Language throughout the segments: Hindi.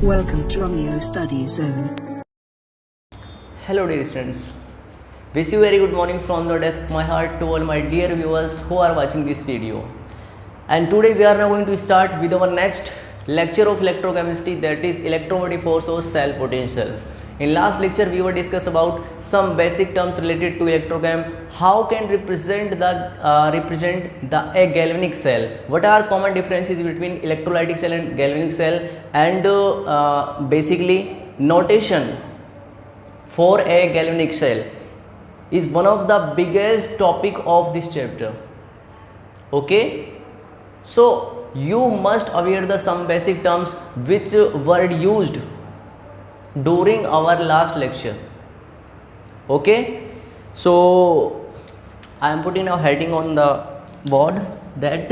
Welcome to Romeo Study Zone. Hello dear students, wish you very good morning from the depth of my heart to all my dear viewers who are watching this video. And today we are now going to start with our next lecture of electrochemistry, that is electromotive force or cell potential. In last lecture we were discuss about some basic terms related to electrochem, how can represent the a galvanic cell, what are common differences between electrolytic cell and galvanic cell, and basically notation for a galvanic cell is one of the biggest topic of this chapter. Okay, so you must aware the some basic terms which were used during our last lecture. Okay, so I am putting a heading on the board that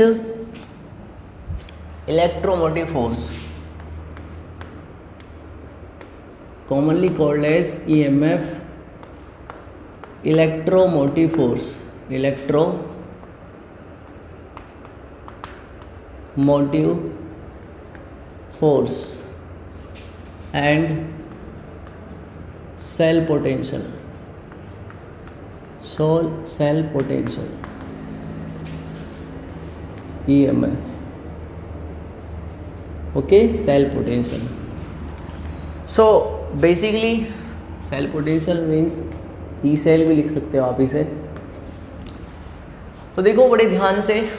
electromotive force, commonly called as EMF, electromotive force, electromotive force and cell potential, cell potential, EMF. Okay, cell potential. So basically cell potential means E cell भी लिख सकते हो आप इसे. तो देखो बड़े ध्यान से,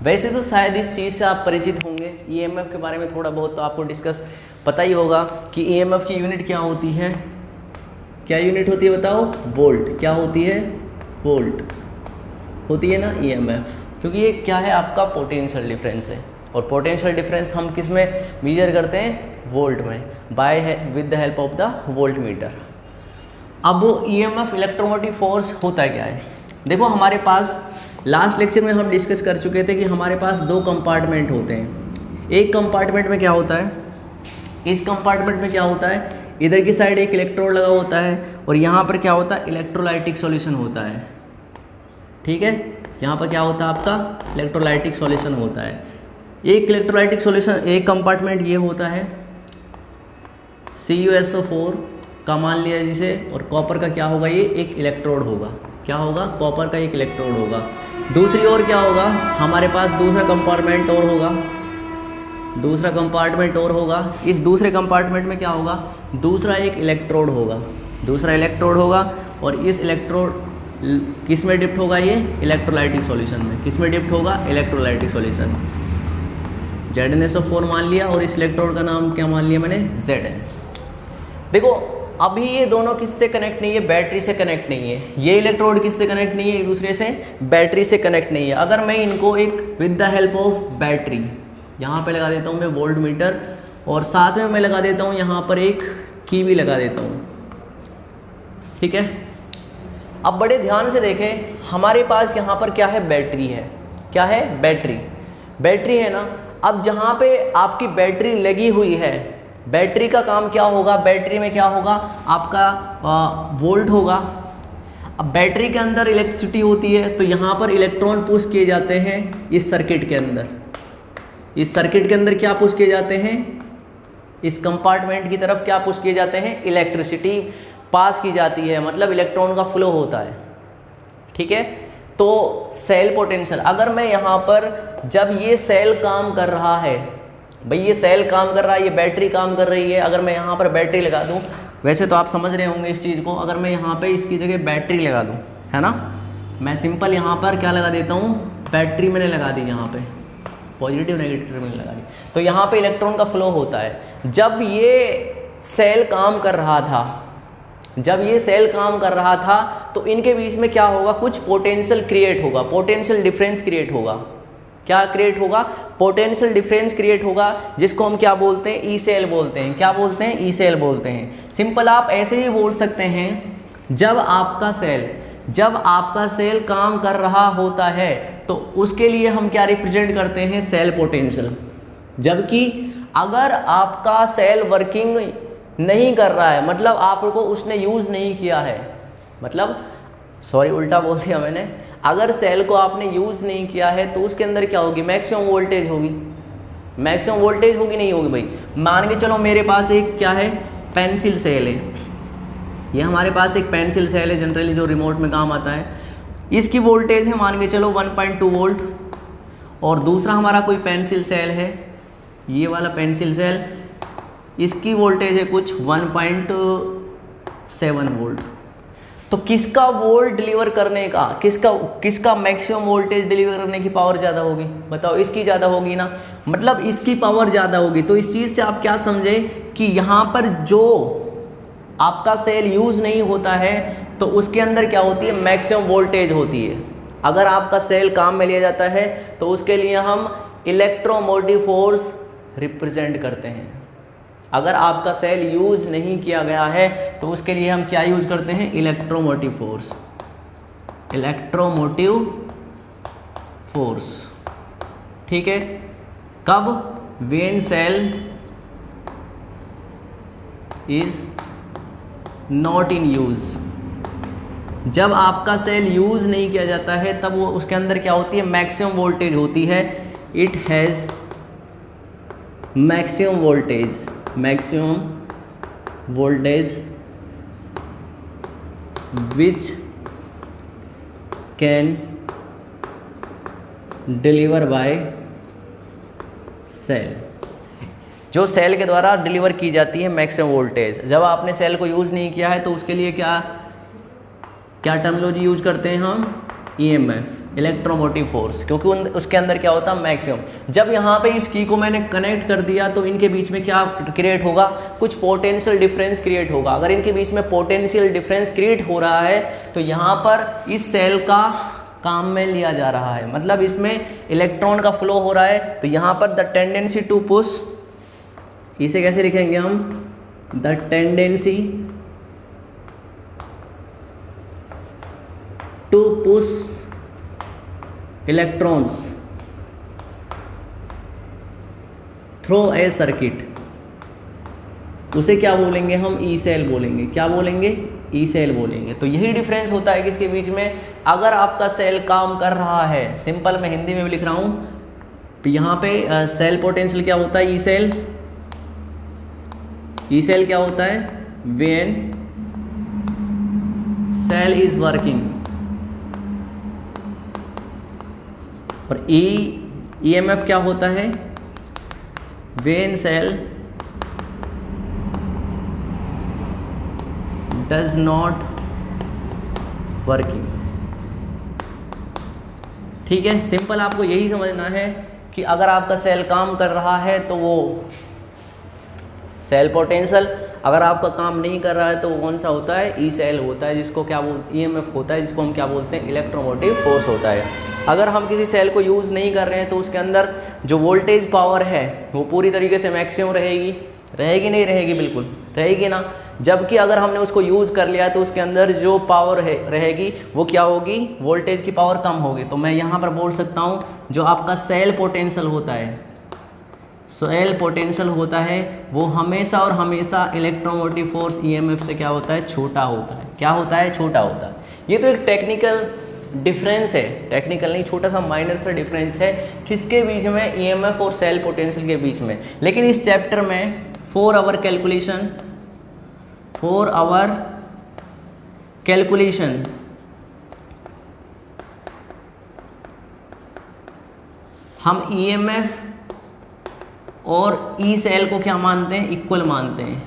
वैसे तो शायद इस चीज़ से आप परिचित होंगे, ईएमएफ के बारे में थोड़ा बहुत तो आपको डिस्कस पता ही होगा कि ईएमएफ की यूनिट क्या होती है. क्या यूनिट होती है बताओ? वोल्ट. क्या होती है? वोल्ट होती है ना ईएमएफ, क्योंकि ये क्या है आपका पोटेंशियल डिफरेंस है, और पोटेंशियल डिफरेंस हम किस में मेजर करते हैं? वोल्ट में, by with the help of the voltmeter. अब ईएमएफ इलेक्ट्रोमोटिव फोर्स होता क्या है? देखो हमारे पास लास्ट लेक्चर में हम डिस्कस कर चुके थे कि हमारे पास दो कंपार्टमेंट होते हैं. एक कंपार्टमेंट में क्या होता है, इस कंपार्टमेंट में क्या होता है, इधर की साइड एक इलेक्ट्रोड लगा होता है और यहाँ पर क्या होता है, इलेक्ट्रोलाइटिक सॉल्यूशन होता है. ठीक है, यहाँ पर क्या होता है आपका इलेक्ट्रोलाइटिक सॉल्यूशन होता है. एक इलेक्ट्रोलाइटिक सॉल्यूशन, एक कंपार्टमेंट ये होता है CuSO4 का मान लिया जिसे, और कॉपर का क्या होगा, ये एक इलेक्ट्रोड होगा. क्या होगा? कॉपर का एक इलेक्ट्रोड होगा. दूसरी ओर क्या होगा, हमारे पास दूसरा कंपार्टमेंट और होगा, दूसरा कंपार्टमेंट और होगा. इस दूसरे कंपार्टमेंट में क्या होगा, दूसरा एक इलेक्ट्रोड होगा, दूसरा इलेक्ट्रोड होगा, और इस इलेक्ट्रोड किस में डिप्ट होगा, ये इलेक्ट्रोलाइटिक सॉल्यूशन में. किस में डिप्ट होगा? Electrolytic solution. ZnSO4 मान लिया, और इस इलेक्ट्रोड का नाम क्या मान लिया मैंने? Zn. देखो अभी ये दोनों किससे कनेक्ट नहीं है? बैटरी से कनेक्ट नहीं है. ये इलेक्ट्रोड किससे कनेक्ट नहीं है? एक दूसरे से, बैटरी से कनेक्ट नहीं है. अगर मैं इनको एक with the help of battery यहाँ पे लगा देता हूँ मैं वोल्ट मीटर, और साथ में मैं लगा देता हूँ यहाँ पर एक की भी लगा देता हूँ. ठीक है, अब बड़े ध्यान से देखें, हमारे पास यहाँ पर क्या है? बैटरी है. क्या है? बैटरी. बैटरी है ना. अब जहाँ पे आपकी बैटरी लगी हुई है, बैटरी का काम क्या होगा? बैटरी में क्या होगा आपका? वोल्ट होगा. अब बैटरी के अंदर इलेक्ट्रिसिटी होती है, तो यहाँ पर इलेक्ट्रॉन पुश किए जाते हैं इस सर्किट के अंदर. इस सर्किट के अंदर क्या पुश किए जाते हैं? इस कंपार्टमेंट की तरफ क्या पुश किए जाते हैं? इलेक्ट्रिसिटी पास की जाती है, मतलब इलेक्ट्रॉन का फ्लो होता है. ठीक है, तो सेल पोटेंशियल, अगर मैं यहाँ पर, जब ये सेल काम कर रहा है, भाई ये सेल काम कर रहा है, ये बैटरी काम कर रही है, अगर मैं यहाँ पर बैटरी लगा दूँ, वैसे तो आप समझ रहे होंगे इस चीज़ को, अगर मैं यहाँ पे इसकी जगह बैटरी लगा दूँ, है ना, मैं सिंपल यहाँ पर क्या लगा देता हूँ? बैटरी मैंने लगा दी, यहाँ पे पॉजिटिव नेगेटिव टर्मिनल लगा दी, तो यहाँ पे इलेक्ट्रॉन का फ्लो होता है. जब ये सेल काम कर रहा था, जब ये सेल काम कर रहा था, तो इनके बीच में क्या होगा? कुछ पोटेंशियल क्रिएट होगा, पोटेंशियल डिफरेंस क्रिएट होगा. क्या क्रिएट होगा? पोटेंशियल डिफरेंस क्रिएट होगा, जिसको हम क्या बोलते हैं? ई सेल बोलते हैं. क्या बोलते हैं? ई सेल बोलते हैं. सिंपल आप ऐसे ही बोल सकते हैं, जब आपका सेल काम कर रहा होता है, तो उसके लिए हम क्या रिप्रेजेंट करते हैं? Cell potential. जबकि अगर आपका सेल वर्किंग नहीं कर रहा है, मतलब आपको उसने यूज़ नहीं किया है, मतलब सॉरी उल्टा बोल दिया मैंने, अगर सेल को आपने यूज़ नहीं किया है तो उसके अंदर क्या होगी? मैक्सिमम वोल्टेज होगी, मैक्सिमम वोल्टेज होगी नहीं होगी भाई। मान के चलो मेरे पास एक क्या है, पेंसिल सेल है, ये हमारे पास एक पेंसिल सेल है जनरली जो रिमोट में काम आता है। इसकी वोल्टेज है मान के चलो 1.2 वोल्ट, और दूसरा हमारा कोई पेंसिल सेल है, ये वाला पेंसिल सेल, इसकी वोल्टेज है कुछ 1.7 वोल्ट। तो किसका वोल्ट डिलीवर करने का, किसका मैक्सिमम वोल्टेज डिलीवर करने की पावर ज़्यादा होगी, बताओ? इसकी ज़्यादा होगी ना, मतलब इसकी पावर ज़्यादा होगी। तो इस चीज़ से आप क्या समझे कि यहाँ पर जो आपका सेल यूज़ नहीं होता है तो उसके अंदर क्या होती है, मैक्सिमम वोल्टेज होती है। अगर आपका सेल काम में लिया जाता है तो उसके लिए हम इलेक्ट्रोमोटिव फोर्स रिप्रेजेंट करते हैं। अगर आपका सेल यूज नहीं किया गया है तो उसके लिए हम क्या यूज करते हैं, इलेक्ट्रोमोटिव फोर्स, इलेक्ट्रोमोटिव फोर्स। ठीक है, कब, when cell is not in use, जब आपका सेल यूज नहीं किया जाता है तब वो उसके अंदर क्या होती है, मैक्सिमम वोल्टेज होती है। It has maximum voltage, maximum voltage which can deliver by cell, जो सेल के द्वारा डिलीवर की जाती है मैक्सिमम वोल्टेज। जब आपने सेल को यूज नहीं किया है तो उसके लिए क्या टर्मिनोलॉजी यूज करते हैं हम, ईएमएफ, इलेक्ट्रोमोटिव फोर्स, क्योंकि उसके अंदर क्या होता है, मैक्सिमम। जब यहाँ पे इस की को मैंने कनेक्ट कर दिया तो इनके बीच में क्या क्रिएट होगा, कुछ पोटेंशियल डिफरेंस क्रिएट होगा। अगर इनके बीच में पोटेंशियल डिफरेंस क्रिएट हो रहा है तो यहाँ पर इस सेल का काम में लिया जा रहा है, मतलब इसमें इलेक्ट्रॉन का फ्लो हो रहा है। तो यहाँ पर द टेंडेंसी टू पुश, इसे कैसे लिखेंगे हम, the tendency to push electrons through a circuit, उसे क्या बोलेंगे हम, ई सेल बोलेंगे। क्या बोलेंगे, ई सेल बोलेंगे। तो यही डिफरेंस होता है किसके बीच में, अगर आपका सेल काम कर रहा है, सिंपल मैं हिंदी में भी लिख रहा हूं, तो यहाँ पे सेल पोटेंशियल क्या होता है, ई सेल। ई सेल क्या होता है, व्हेन सेल इज वर्किंग, और ईएमएफ क्या होता है, when cell does not working. ठीक है, सिंपल आपको यही समझना है कि अगर आपका सेल काम कर रहा है तो वो सेल पोटेंशियल, अगर आपका काम नहीं कर रहा है तो वो कौन सा होता है, ई सेल होता है, जिसको क्या बोलते, ईएमएफ होता है, जिसको हम क्या बोलते हैं, इलेक्ट्रोमोटिव फोर्स होता है। अगर हम किसी सेल को यूज़ नहीं कर रहे हैं तो उसके अंदर जो वोल्टेज पावर है वो पूरी तरीके से मैक्सिमम रहेगी, नहीं रहेगी, बिल्कुल रहेगी ना। जबकि अगर हमने उसको यूज़ कर लिया तो उसके अंदर जो पावर रहेगी वो क्या होगी, वोल्टेज की पावर कम होगी। तो मैं यहाँ पर बोल सकता हूँ जो आपका सेल पोटेंशियल होता है, सेल पोटेंशियल होता है, वो हमेशा और हमेशा इलेक्ट्रोमोटिव फोर्स ईएमएफ से क्या होता है, छोटा होता है। क्या होता है, छोटा होता है। ये तो एक टेक्निकल डिफरेंस है, टेक्निकल नहीं, छोटा सा माइनर सा डिफरेंस है किसके बीच में, ईएमएफ और सेल पोटेंशियल के बीच में। लेकिन इस चैप्टर में फॉर आवर कैलकुलेशन हम ईएमएफ और ई सेल को क्या मानते हैं, इक्वल मानते हैं।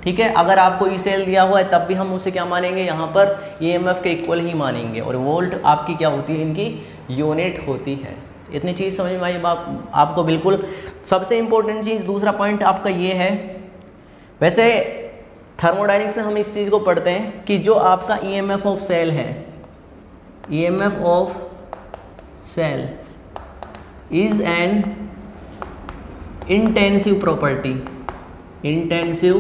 ठीक है, अगर आपको ई सेल दिया हुआ है तब भी हम उसे क्या मानेंगे, यहाँ पर ईएमएफ के इक्वल ही मानेंगे। और वोल्ट आपकी क्या होती है, इनकी यूनिट होती है। इतनी चीज़ समझ में आई आपको, बिल्कुल। सबसे इंपॉर्टेंट चीज़, दूसरा पॉइंट आपका ये है, वैसे थर्मोडायनेमिक्स में हम इस चीज़ को पढ़ते हैं कि जो आपका ईएमएफ ऑफ सेल है, EMF of cell is an intensive property, intensive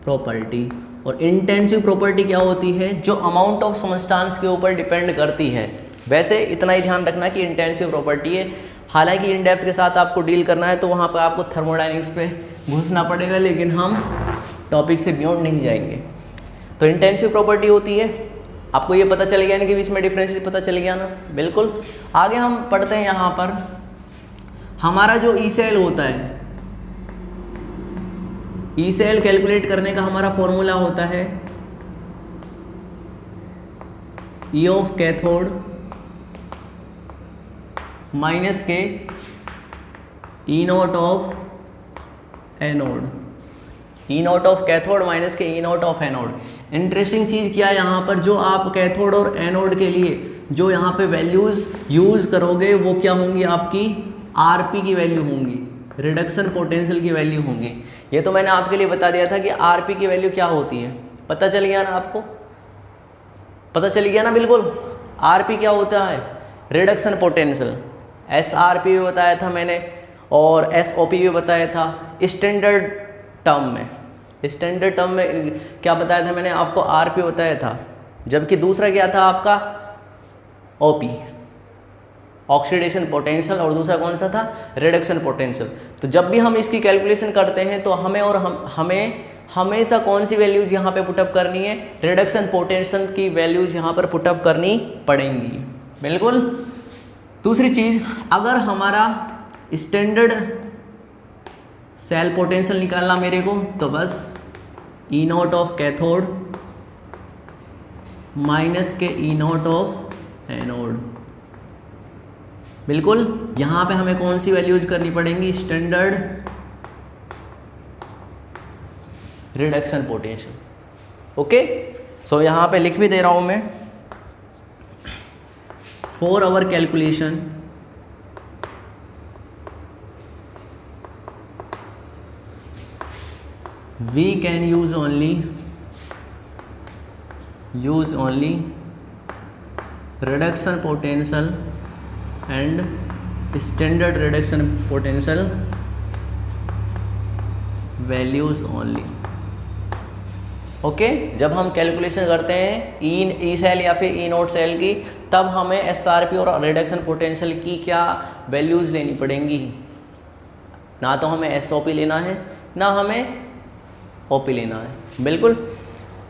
property. और इंटेंसिव प्रॉपर्टी क्या होती है, जो अमाउंट ऑफ सबस्टेंस के ऊपर डिपेंड करती है। वैसे इतना ही ध्यान रखना कि इंटेंसिव प्रॉपर्टी है, हालांकि इन डेप्थ के साथ आपको डील करना है तो वहाँ पर आपको थर्मोडायनेमिक्स पे घुसना पड़ेगा, लेकिन हम टॉपिक से बियॉन्ड नहीं जाएंगे। तो इंटेंसिव प्रॉपर्टी होती है, आपको ये पता चल गया इनके बीच में डिफरेंस पता चल गया ना, बिल्कुल। आगे हम पढ़ते हैं यहाँ पर हमारा जो ई सेल होता है, ई सेल कैलकुलेट करने का हमारा फॉर्मूला होता है ई ऑफ कैथोड माइनस के E naught of anode, E naught of cathode minus के E naught of anode. Interesting चीज़ क्या है यहाँ पर, जो आप कैथोड और एनोड के लिए जो यहाँ पे वैल्यूज़ यूज़ करोगे वो क्या होंगी, आपकी आरपी की वैल्यू होंगी, रिडक्शन पोटेंशियल की वैल्यू होंगी। ये तो मैंने आपके लिए बता दिया था कि आरपी की वैल्यू क्या होती है, पता चल गया ना आपको, पता चल गया ना बिल्कुल। आरपी क्या होता है, रिडक्शन पोटेंशियल। एसआरपी भी बताया था मैंने और एसओपी भी बताया था। स्टैंडर्ड टर्म में, स्टैंडर्ड टर्म में क्या बताया था मैंने आपको, आरपी बताया था, जबकि दूसरा क्या था आपका ओपी, ऑक्सीडेशन पोटेंशियल, और दूसरा कौन सा था, रिडक्शन पोटेंशियल। तो जब भी हम इसकी कैलकुलेशन करते हैं तो हमें हमेशा कौन सी वैल्यूज़ यहाँ पे पुटअप करनी है, रिडक्शन पोटेंशियल की वैल्यूज़ यहाँ पर पुटअप करनी पड़ेंगी, बिल्कुल। दूसरी चीज़, अगर हमारा स्टैंडर्ड सेल पोटेंशियल निकालना मेरे को, तो बस ई नॉट ऑफ कैथोड माइनस के ई नॉट ऑफ एनोड, बिल्कुल। यहाँ पे हमें कौन सी वैल्यूज करनी पड़ेंगी, standard reduction potential, okay. So यहाँ पे लिख भी दे रहा हूँ मैं, for our calculation we can use only reduction potential and standard reduction potential values only, okay. जब हम कैलकुलेशन करते हैं ई सेल या फिर ई नोट सेल की, तब हमें एसआरपी और रिडक्शन पोटेंशियल की क्या वैल्यूज लेनी पड़ेंगी, ना तो हमें एसओपी लेना है ना हमें ओपी लेना है, बिल्कुल।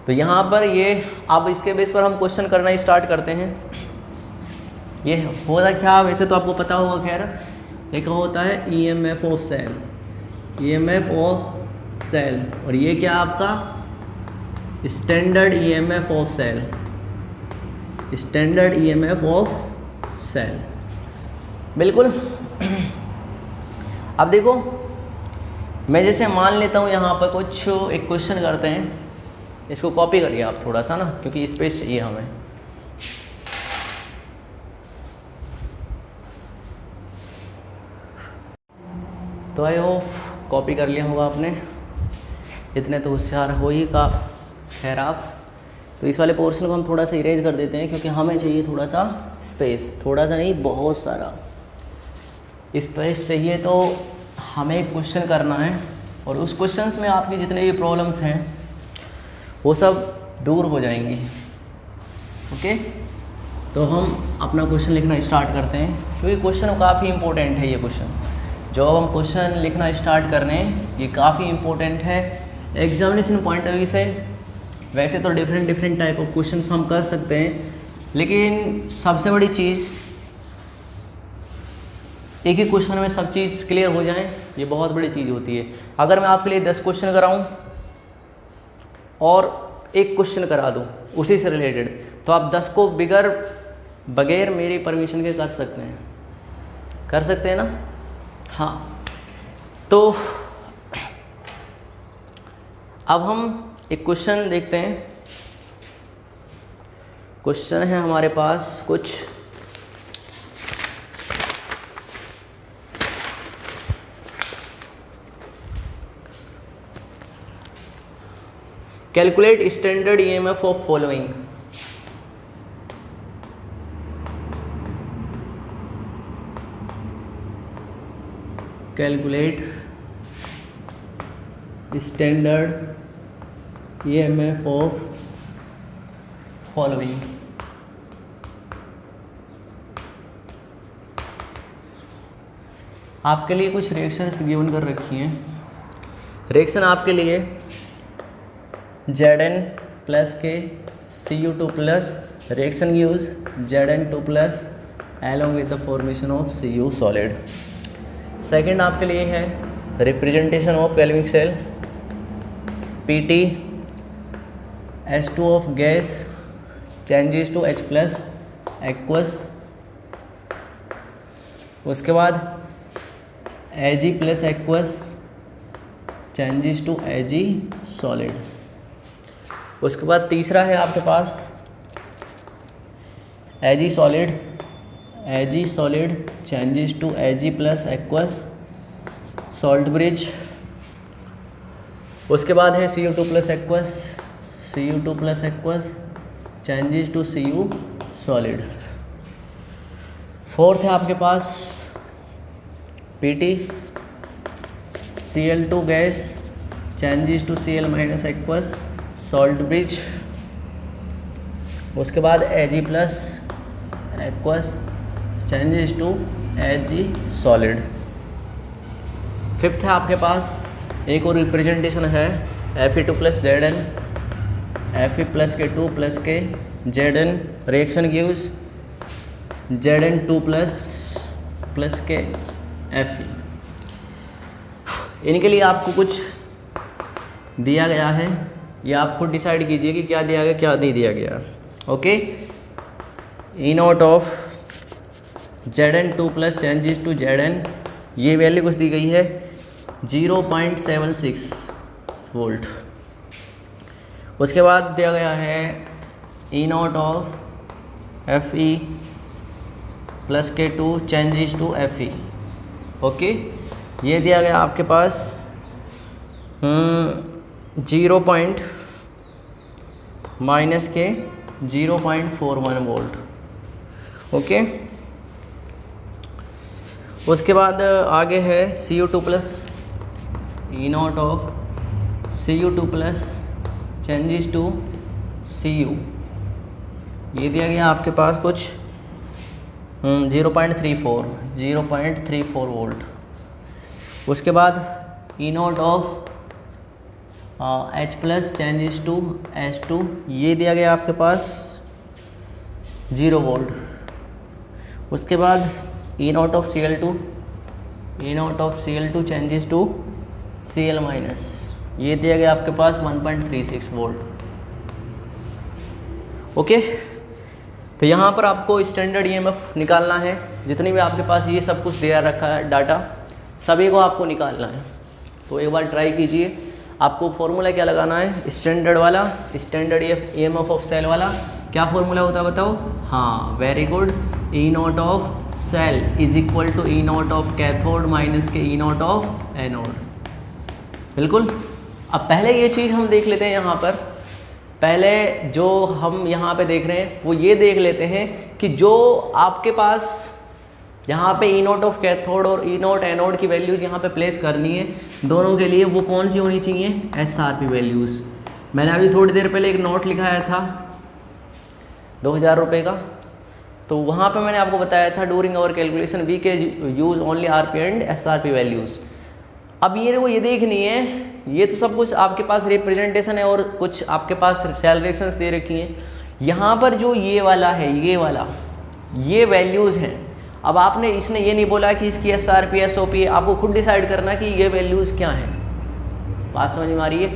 तो यहाँ पर ये अब इसके बेस पर हम क्वेश्चन करना स्टार्ट करते हैं। ये होता क्या, वैसे तो आपको पता होगा, खैर एक होता है EMF of cell, EMF of cell, और ये क्या आपका standard EMF of cell, standard EMF of cell, बिल्कुल। अब देखो, मैं जैसे मान लेता हूँ यहाँ पर कुछ एक क्वेश्चन करते हैं, इसको कॉपी करिए आप थोड़ा सा ना, क्योंकि स्पेस चाहिए हमें। तो आई होप कॉपी कर लिया होगा आपने, इतने तो होशियार हो ही का खैर आप। तो इस वाले पोर्शन को हम थोड़ा सा इरेज कर देते हैं, क्योंकि हमें चाहिए थोड़ा सा स्पेस, थोड़ा सा नहीं बहुत सारा स्पेस चाहिए। तो हमें एक क्वेश्चन करना है, और उस क्वेश्चंस में आपकी जितने भी प्रॉब्लम्स हैं वो सब दूर हो जाएंगी, ओके। तो हम अपना क्वेश्चन लिखना स्टार्ट करते हैं, क्योंकि क्वेश्चन काफ़ी इंपॉर्टेंट है। ये क्वेश्चन जो हम क्वेश्चन लिखना स्टार्ट कर रहे हैं ये काफ़ी इंपॉर्टेंट है एग्जामिनेशन पॉइंट ऑफ व्यू से। वैसे तो डिफरेंट टाइप ऑफ क्वेश्चन हम कर सकते हैं, लेकिन सबसे बड़ी चीज़ एक ही क्वेश्चन में सब चीज़ क्लियर हो जाए, ये बहुत बड़ी चीज़ होती है। अगर मैं आपके लिए 10 क्वेश्चन कराऊं और एक क्वेश्चन करा दूं उसी से रिलेटेड, तो आप 10 को बगैर मेरी परमिशन के कर सकते हैं ना। हाँ, तो अब हम एक क्वेश्चन देखते हैं। क्वेश्चन है हमारे पास कुछ, calculate standard EMF of following. Calculate standard EMF of following. आपके लिए कुछ रिएक्शंस गिवन कर रखी हैं। रिएक्शन आपके लिए Zn प्लस के Cu2 plus, reaction gives Zn2 plus along with the formation of Cu solid। Second आपके लिए है representation of galvanic cell, Pt H2 of gas changes to H plus aqueous, उसके बाद Ag plus aqueous changes to Ag solid. उसके बाद तीसरा है आपके पास Ag solid changes to Ag plus aqueous salt bridge. उसके बाद है Cu2 plus aqueous changes to Cu solid. Fourth है आपके पास Pt Cl2 gas changes to Cl minus aqueous salt bridge. उसके बाद Ag plus aqueous changes to Ag solid. Fifth है आपके पास एक और रिप्रेजेंटेशन है Fe2 plus Zn, Fe plus के 2 प्लस के Zn reaction gives Zn2 plus के Fe। इनके लिए आपको कुछ दिया गया है, ये आप खुद डिसाइड कीजिए कि क्या दिया गया क्या नहीं दिया गया। Okay, E naught of Zn2 plus changes to Zn, ये वैल्यू कुछ दी गई है 0.76 वोल्ट। उसके बाद दिया गया है ई नॉट ऑफ Fe प्लस के 2 चेंजेस टू Fe। ओके, ये दिया गया आपके पास 0.41 वोल्ट। ओके, उसके बाद आगे है Cu2 plus E naught of Cu2 plus changes to Cu, ये दिया गया आपके पास कुछ 0.34 वोल्ट। उसके बाद E naught of H plus changes to H2, ये दिया गया आपके पास 0 वोल्ट। उसके बाद E naught of Cl2 changes to Cl minus, ये दिया गया आपके पास 1.36 वोल्ट। ओके, तो यहाँ पर आपको स्टैंडर्ड EMF निकालना है। जितनी भी आपके पास ये सब कुछ दिया रखा है डाटा, सभी को आपको निकालना है। तो एक बार ट्राई कीजिए। आपको फॉर्मूला क्या लगाना है, स्टैंडर्ड वाला, स्टैंडर्ड EMF ऑफ सेल वाला। क्या फॉर्मूला होता है बताओ? हाँ, very good. E naught of cell is equal to E naught of cathode minus के ई नॉट ऑफ एनोड। बिल्कुल। अब पहले ये चीज़ हम देख लेते हैं यहाँ पर। पहले जो हम यहाँ पे देख रहे हैं वो ये देख लेते हैं कि जो आपके पास यहाँ पे ई नॉट ऑफ कैथोड और ई नॉट एनोड की वैल्यूज़ यहाँ पे प्लेस करनी है दोनों के लिए, वो कौन सी होनी चाहिए? SRP values. मैंने अभी थोड़ी देर पहले एक नोट लिखाया था 2000 रुपये का, तो वहाँ पे मैंने आपको बताया था डूरिंग आवर कैलकुलेशन वी के use only RP and SRP values. अब ये देखनी है, ये तो सब कुछ आपके पास रिप्रेजेंटेशन है और कुछ आपके पास सेल रिएक्शंस दे रखी हैं। यहाँ पर जो ये वाला है, ये वैल्यूज़ हैं। अब आपने इसने ये नहीं बोला कि इसकी SRP SOP, आपको खुद डिसाइड करना कि ये वैल्यूज़ क्या हैं। बात समझ में आ रही है?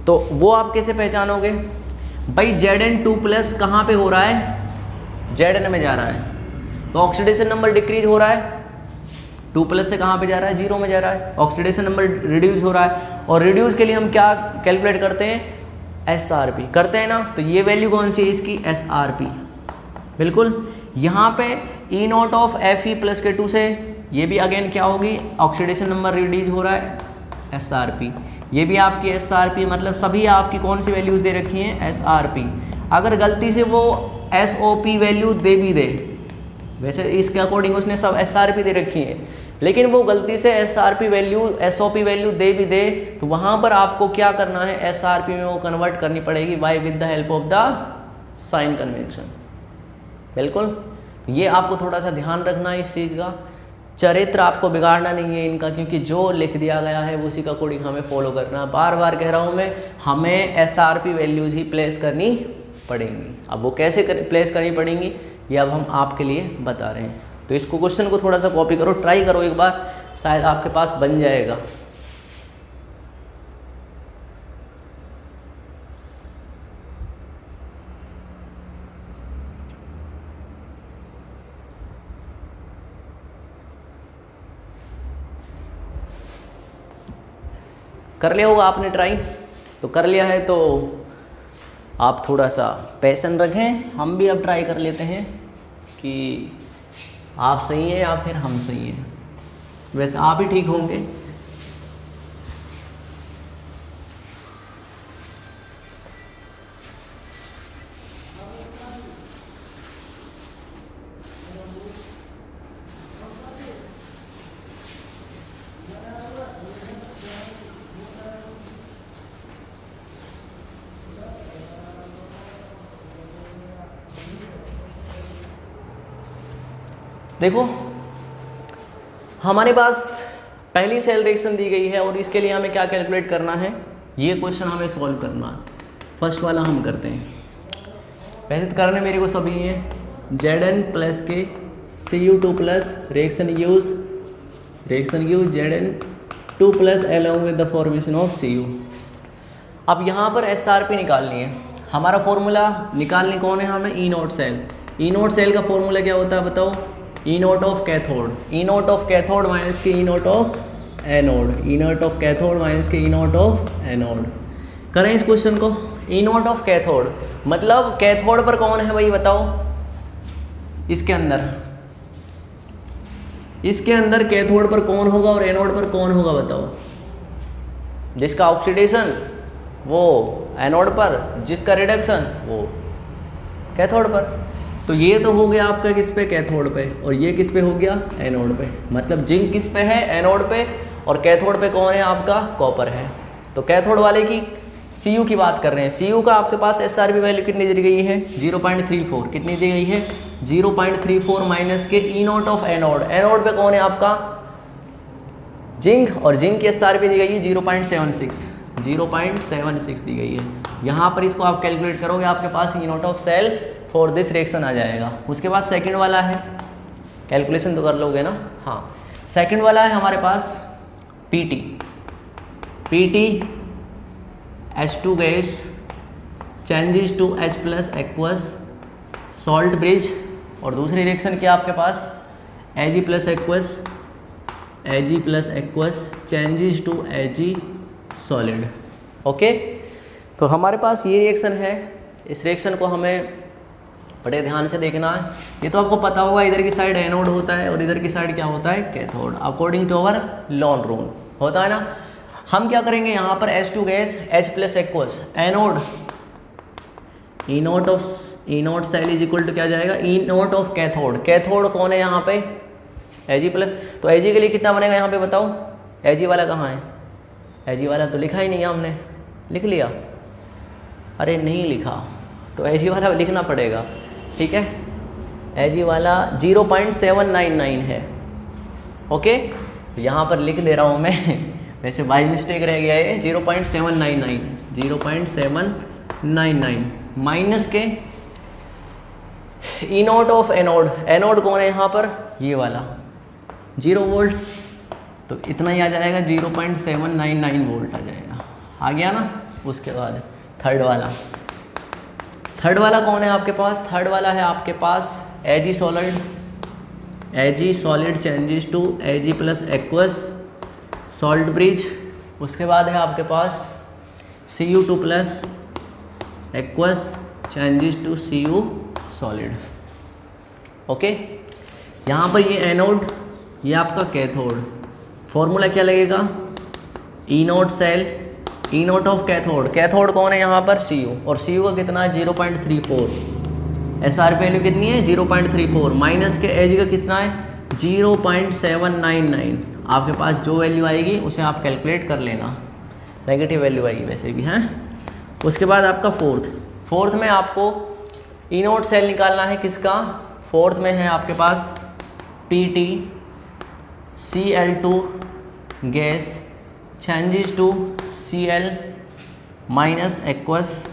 तो वो आप कैसे पहचानोगे भाई? Zn2 प्लस कहाँ पे हो रहा है? Zn में जा रहा है, तो ऑक्सीडेशन नंबर डिक्रीज हो रहा है। 2 प्लस से कहाँ पे जा रहा है? 0 में जा रहा है। ऑक्सीडेशन नंबर रिड्यूस हो रहा है, और रिड्यूस के लिए हम क्या कैलकुलेट करते हैं? SRP करते हैं ना। तो ये वैल्यू कौन सी है इसकी? SRP। बिल्कुल। यहाँ पे ई नॉट ऑफ Fe प्लस के 2 से ये भी अगेन क्या होगी? ऑक्सीडेशन नंबर रिड्यूस हो रहा है, SRP। ये भी आपकी SRP, मतलब सभी आपकी कौन सी वैल्यूज़ दे रखी हैं? SRP। अगर गलती से वो SOP वैल्यू दे भी दे, वैसे इसके अकॉर्डिंग उसने सब SRP दे रखी है, लेकिन वो गलती से SRP वैल्यू SOP वैल्यू दे भी दे, तो वहाँ पर आपको क्या करना है? SRP में वो कन्वर्ट करनी पड़ेगी by with the help of the sign convention. बिल्कुल, ये आपको थोड़ा सा ध्यान रखना है इस चीज़ का। चरित्र आपको बिगाड़ना नहीं है इनका, क्योंकि जो लिख दिया गया है वो उसी का अकॉर्डिंग हमें फॉलो करना। बार बार कह रहा हूँ मैं, हमें SRP वैल्यूज़ ही प्लेस करनी पड़ेंगी। अब वो कैसे प्लेस करनी पड़ेंगी ये अब हम आपके लिए बता रहे हैं। तो इसको क्वेश्चन को थोड़ा सा कॉपी करो, ट्राई करो एक बार, शायद आपके पास बन जाएगा। कर लिया होगा आपने ट्राई, तो कर लिया है तो आप थोड़ा सा पैशन रखें, हम भी अब ट्राई कर लेते हैं कि आप सही हैं या फिर हम सही हैं। वैसे आप ही ठीक होंगे। देखो हमारे पास पहली सेल रिएक्शन दी गई है और इसके लिए हमें क्या कैलकुलेट करना है, ये क्वेश्चन हमें सॉल्व करना है। फर्स्ट वाला हम करते हैं। वैसे तो करने मेरे को सभी है Zn प्लस के Cu2 plus reaction use Zn2 plus along with the formation of Cu। अब यहाँ पर SRP निकालनी है। हमारा फॉर्मूला निकालने कौन है हमें, E naught cell. E naught cell का फॉर्मूला क्या होता है बताओ, E naught of cathode, E naught of cathode minus के E naught of anode, E naught of cathode minus के ई नोट ऑफ एनोड। करें इस क्वेश्चन को। ई नोट ऑफ कैथोड मतलब कैथोड पर कौन है भाई बताओ, इसके अंदर कैथोड पर कौन होगा और एनोड पर कौन होगा बताओ। जिसका ऑक्सीडेशन वो एनोड पर, जिसका रिडक्शन वो कैथोड पर। तो ये तो हो गया आपका किस पे, कैथोड पे, और ये किस पे हो गया, एनोड पे। मतलब जिंक किस पे है, एनोड पे, और कैथोड पे कौन है आपका, कॉपर है। तो कैथोड वाले की Cu की बात कर रहे हैं। Cu का आपके पास SRP वैल्यू कितनी दी गई है, 0.34। कितनी दी गई है, 0.34 माइनस के E naught of anode. Anode पे कौन है आपका, जिंक, और जिंक की SRP दी गई है 0.76 दी गई है। यहाँ पर इसको आप कैलकुलेट करोगे, आपके पास E naught of cell for this reaction आ जाएगा। उसके बाद सेकंड वाला है, कैलकुलेशन तो कर लोगे ना, हाँ। सेकंड वाला है हमारे पास PT H2 gas changes to H plus aqueous salt bridge, और दूसरी रिएक्शन क्या आपके पास Ag plus aqueous changes to Ag solid. Okay, तो हमारे पास ये रिएक्शन है। इस रिएक्शन को हमें बड़े ध्यान से देखना है। ये तो आपको पता होगा, इधर की साइड एनोड होता है और इधर की साइड क्या होता है, cathode, according to our loan rule होता है ना। हम क्या करेंगे यहाँ पर H2 gas H plus aqueous anode, E naught cell is equal to क्या जाएगा, E naught of cathode. Cathode कौन है यहाँ पे, Ag प्लस। तो Ag के लिए कितना बनेगा यहाँ पे बताओ, Ag वाला कहाँ है, Ag वाला तो लिखा ही नहीं है हमने, लिख लिया, अरे नहीं लिखा, तो Ag वाला लिखना पड़ेगा, ठीक है। Ag वाला 0.799 है। ओके, यहाँ पर लिख दे रहा हूँ मैं, वैसे बाई मिस्टेक रह गया है, 0.799 माइनस के E naught of anode. Anode कौन है यहाँ पर, ये वाला 0 वोल्ट, तो इतना ही आ जाएगा, 0.799 वोल्ट आ जाएगा, आ गया ना। उसके बाद थर्ड वाला कौन है आपके पास, थर्ड वाला है आपके पास Ag solid changes to Ag plus aqueous salt bridge. उसके बाद है आपके पास Cu2 plus aqueous changes to Cu solid. Okay, यहाँ पर ये एनोड, ये आपका कैथोड। फॉर्मूला क्या लगेगा, E naught cell, E naught of cathode. Cathode कौन है यहाँ पर, Cu, और Cu का कितना है 0.34। SR वैल्यू कितनी है 0.34 माइनस के Ag का कितना है 0.799। आपके पास जो वैल्यू आएगी उसे आप कैलकुलेट कर लेना, नेगेटिव वैल्यू आएगी वैसे भी, हैं। उसके बाद आपका फोर्थ में आपको ई नोट सेल निकालना है, किसका, फोर्थ में है आपके पास Pt Cl2 gas changes to Cl minus aqueous.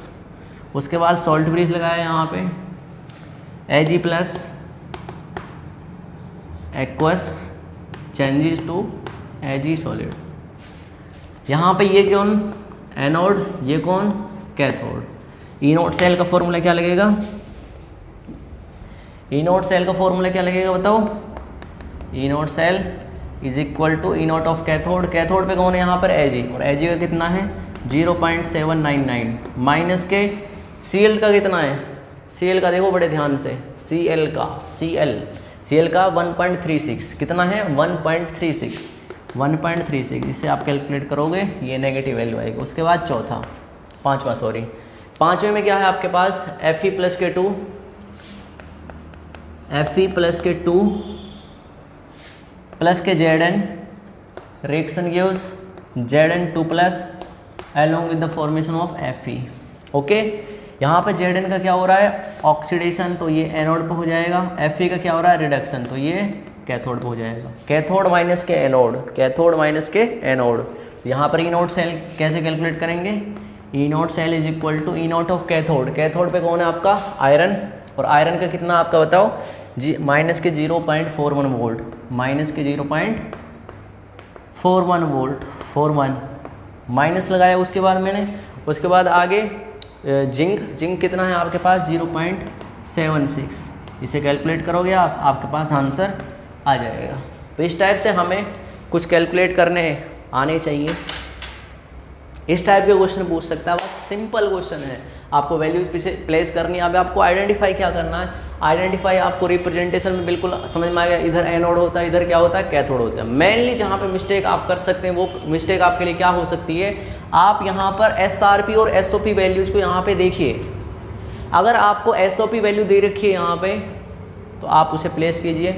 उसके बाद सॉल्ट ब्रिज लगाया यहाँ पे Ag plus aqueous changes to AG solid. यहाँ पे ये कौन एनोड, ये कौन कैथोड। ई नोट सेल का फॉर्मूला क्या लगेगा, ई नोट सेल का फॉर्मूला क्या लगेगा बताओ। E naught cell is equal to E naught of cathode. Cathode पे कौन है यहाँ पर एजी, और एजी का कितना है 0.799 माइनस के सीएल का कितना है, सीएल का देखो बड़े ध्यान से, सीएल का 1.36 कितना है 1.36, इससे आप कैलकुलेट करोगे ये नेगेटिव वैल्यू आएगी। उसके बाद पाँचवें में क्या है आपके पास Fe प्लस के 2 प्लस के Zn, reaction gives Zn2 plus along with the formation of Fe। Okay, यहाँ पे Zn का क्या हो रहा है ऑक्सीडेशन, तो ये एनोड पे हो जाएगा। Fe का क्या हो रहा है रिडक्शन, तो ये कैथोड पे हो जाएगा। कैथोड माइनस के एनोड, यहाँ पर ई नोट सेल कैसे कैलकुलेट करेंगे, E naught cell is equal to E naught of cathode. Cathode पे कौन है आपका आयरन, और आयरन का कितना आपका बताओ जी माइनस के 0.41 वोल्ट, माइनस लगाया। उसके बाद आगे जिंक कितना है आपके पास 0.76, इसे कैलकुलेट करोगे आप, आपके पास आंसर आ जाएगा। तो इस टाइप से हमें कुछ कैलकुलेट करने आने चाहिए। इस टाइप के क्वेश्चन पूछ सकता है, बस सिंपल क्वेश्चन है, आपको वैल्यूज पीछे प्लेस करनी है। अब आपको आइडेंटिफाई क्या करना है, आइडेंटिफाई आपको रिप्रेजेंटेशन में बिल्कुल समझ में आ गया, इधर एनोड होता है, इधर क्या होता है कैथोड होता है। मेनली जहाँ पे मिस्टेक आप कर सकते हैं वो मिस्टेक आपके लिए क्या हो सकती है, आप यहाँ पर SRP और SOP वैल्यूज को यहाँ पे देखिए। अगर आपको SOP वैल्यू दे रखी है यहाँ पे तो आप उसे प्लेस कीजिए,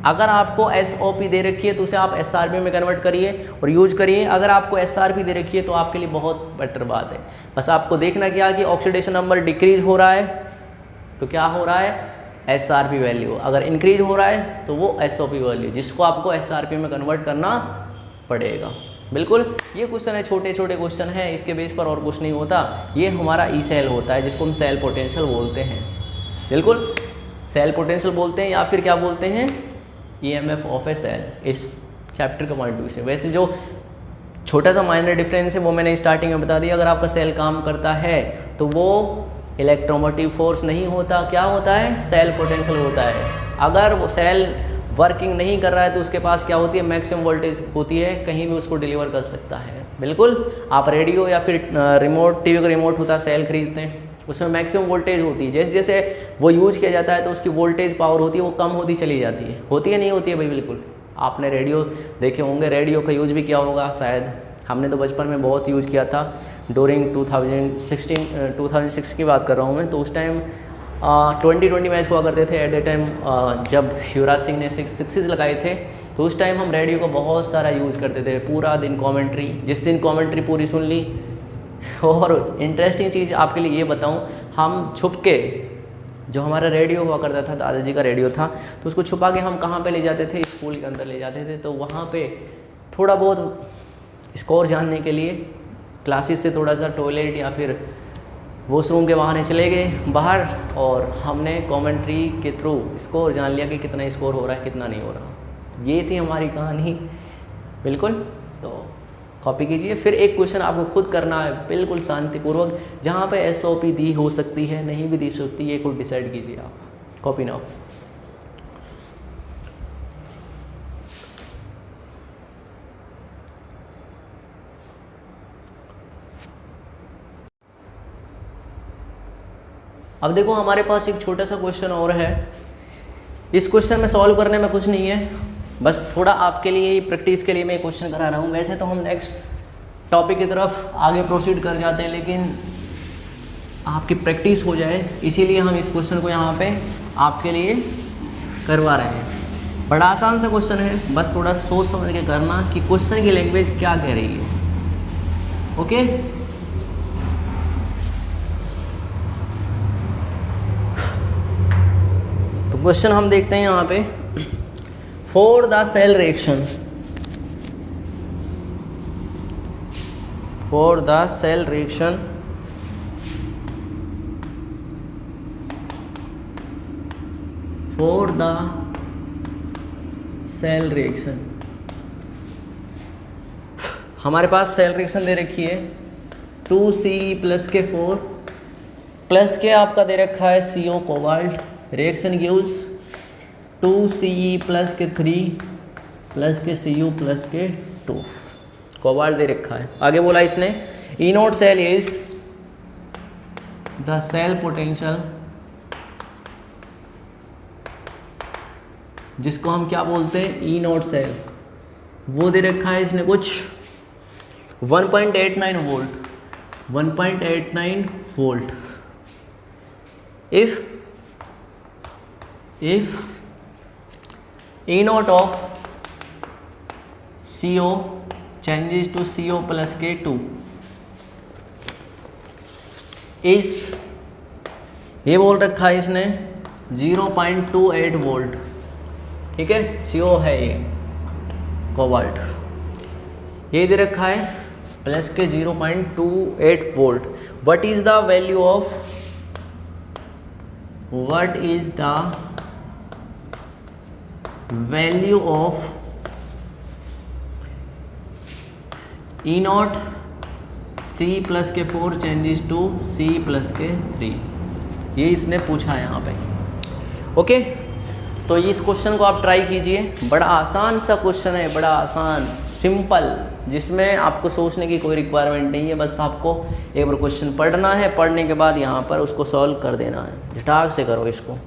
अगर आपको SOP दे रखी है तो उसे आप SRP में कन्वर्ट करिए और यूज करिए। अगर आपको SRP दे रखी है तो आपके लिए बहुत बेटर बात है। बस आपको देखना क्या कि ऑक्सीडेशन नंबर डिक्रीज हो रहा है तो क्या हो रहा है SRP वैल्यू, अगर इंक्रीज हो रहा है तो वो SOP वैल्यू, जिसको आपको SRP में कन्वर्ट करना पड़ेगा। बिल्कुल, ये क्वेश्चन है, छोटे छोटे क्वेश्चन है, इसके बेस पर और कुछ नहीं होता। ये हमारा ई सेल होता है जिसको हम सेल पोटेंशियल बोलते हैं। बिल्कुल, सेल पोटेंशियल बोलते हैं या फिर क्या बोलते हैं EMF ऑफ ए सेल, इस चैप्टर का पॉइंट ऑफ व्यू से। वैसे जो छोटा सा माइनर डिफरेंस है वो मैंने स्टार्टिंग में बता दिया। अगर आपका सेल काम करता है तो वो इलेक्ट्रोमोटिव फोर्स नहीं होता, क्या होता है सेल पोटेंशियल होता है। अगर वो सेल वर्किंग नहीं कर रहा है तो उसके पास क्या होती है मैक्सिमम वोल्टेज होती है, कहीं भी उसको डिलीवर कर सकता है। बिल्कुल, आप रेडियो या फिर रिमोट टीवी का रिमोट होता है सेल खरीदते हैं, उसमें मैक्सिमम वोल्टेज होती है। जैसे जैसे वो यूज किया जाता है तो उसकी वोल्टेज पावर होती है वो कम होती चली जाती है। होती है नहीं होती है भाई, बिल्कुल। आपने रेडियो देखे होंगे, रेडियो का यूज भी किया होगा शायद, हमने तो बचपन में बहुत यूज किया था। ड्यूरिंग 2006 की बात कर रहा हूँ मैं, तो उस टाइम 2020 मैच हुआ करते थे। एट द टाइम जब युवराज सिंह ने सिक्सेस लगाए थे तो उस टाइम हम रेडियो का बहुत सारा यूज़ करते थे। पूरा दिन कमेंट्री, जिस दिन कमेंट्री पूरी सुन ली। और इंटरेस्टिंग चीज़ आपके लिए ये बताऊं, हम छुप के, जो हमारा रेडियो हुआ करता था, दादाजी का रेडियो था, तो उसको छुपा के हम कहाँ पे ले जाते थे, स्कूल के अंदर ले जाते थे। तो वहाँ पे थोड़ा बहुत स्कोर जानने के लिए क्लासेस से थोड़ा सा टॉयलेट या फिर वॉशरूम के बहाने चले गए बाहर, और हमने कमेंट्री के थ्रू स्कोर जान लिया कि कितना स्कोर हो रहा है कितना नहीं हो रहा। ये थी हमारी कहानी। बिल्कुल, तो कॉपी कीजिए। फिर एक क्वेश्चन आपको खुद करना है बिल्कुल शांतिपूर्वक, जहाँ पे SOP दी हो सकती है, नहीं भी दी सकती, ये खुद डिसाइड कीजिए आप। Copy now. अब देखो, हमारे पास एक छोटा सा क्वेश्चन और है। इस क्वेश्चन में सॉल्व करने में कुछ नहीं है, बस थोड़ा आपके लिए ही प्रैक्टिस के लिए मैं क्वेश्चन करा रहा हूँ। वैसे तो हम नेक्स्ट टॉपिक की तरफ आगे प्रोसीड कर जाते हैं, लेकिन आपकी प्रैक्टिस हो जाए इसीलिए हम इस क्वेश्चन को यहाँ पे आपके लिए करवा रहे हैं। बड़ा आसान सा क्वेश्चन है, बस थोड़ा सोच समझ के करना कि क्वेश्चन की लैंग्वेज क्या कह रही है। ओके, तो क्वेश्चन हम देखते हैं यहाँ पे। For the cell reaction, for the cell reaction for the cell reaction, हमारे पास सेल रिएक्शन दे रखी है 2Ce+K4 प्लस के आपका दे रखा है CO cobalt, reaction gives 2Ce+K3 plus के Cu+K2, कोबाल्ट दे रखा है। आगे बोला इसने E naught cell is the cell potential, जिसको हम क्या बोलते हैं E नोट सेल, वो दे रखा है इसने कुछ 1.89 volt, 1.89 volt. If E note of CO changes to Co+K2 इस, ये बोल रखा है इसने 0.28 वोल्ट, ठीक है, CO है ये कोबाल्ट, ये दे रखा है प्लस के 0.28 volt. What is the value of, what is the value of E naught C+K4 changes to C+K3, ये इसने पूछा है यहाँ पे। ओके, तो इस क्वेश्चन को आप ट्राई कीजिए, बड़ा आसान सा क्वेश्चन है, बड़ा आसान सिंपल, जिसमें आपको सोचने की कोई रिक्वायरमेंट नहीं है, बस आपको एक बार क्वेश्चन पढ़ना है, पढ़ने के बाद यहाँ पर उसको सॉल्व कर देना है, झटाक से करो इसको।